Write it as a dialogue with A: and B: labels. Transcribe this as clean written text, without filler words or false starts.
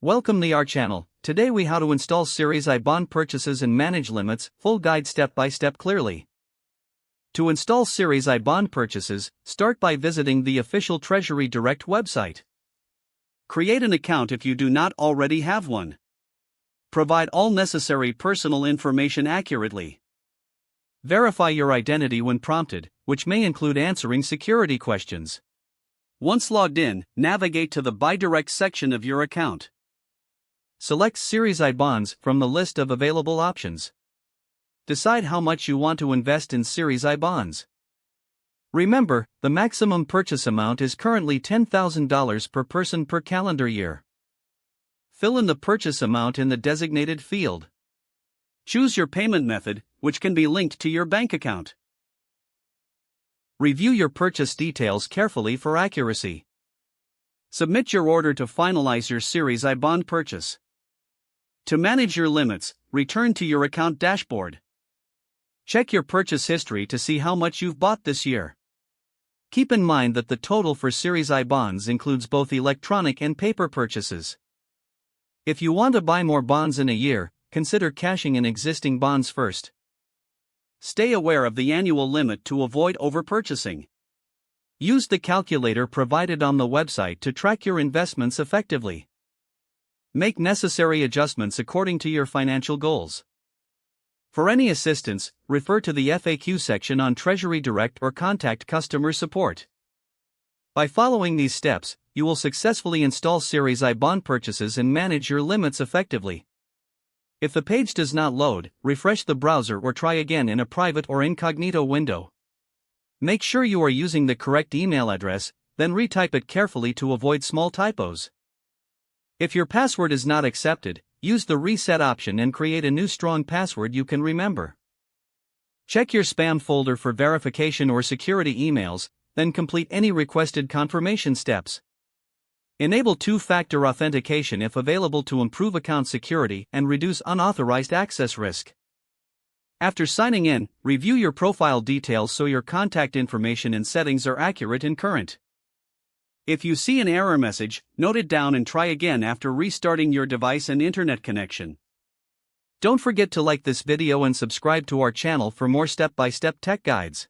A: Welcome to our channel. Today we how to install Series I bond purchases and manage limits, full guide step by step clearly. To install Series I bond purchases, start by visiting the official Treasury Direct website. Create an account if you do not already have one. Provide all necessary personal information accurately. Verify your identity when prompted, which may include answering security questions. Once logged in, navigate to the Buy Direct section of your account. Select Series I bonds from the list of available options. Decide how much you want to invest in Series I bonds. Remember, the maximum purchase amount is currently $10,000 per person per calendar year. Fill in the purchase amount in the designated field. Choose your payment method, which can be linked to your bank account. Review your purchase details carefully for accuracy. Submit your order to finalize your Series I bond purchase. To manage your limits, return to your account dashboard. Check your purchase history to see how much you've bought this year. Keep in mind that the total for Series I bonds includes both electronic and paper purchases. If you want to buy more bonds in a year, consider cashing in existing bonds first. Stay aware of the annual limit to avoid overpurchasing. Use the calculator provided on the website to track your investments effectively. Make necessary adjustments according to your financial goals. For any assistance, refer to the FAQ section on Treasury Direct or contact customer support. By following these steps, you will successfully install Series I bond purchases and manage your limits effectively. If the page does not load, refresh the browser or try again in a private or incognito window. Make sure you are using the correct email address, then retype it carefully to avoid small typos. If your password is not accepted, use the reset option and create a new strong password you can remember. Check your spam folder for verification or security emails, then complete any requested confirmation steps. Enable two-factor authentication if available to improve account security and reduce unauthorized access risk. After signing in, review your profile details so your contact information and settings are accurate and current. If you see an error message, note it down and try again after restarting your device and internet connection. Don't forget to like this video and subscribe to our channel for more step-by-step tech guides.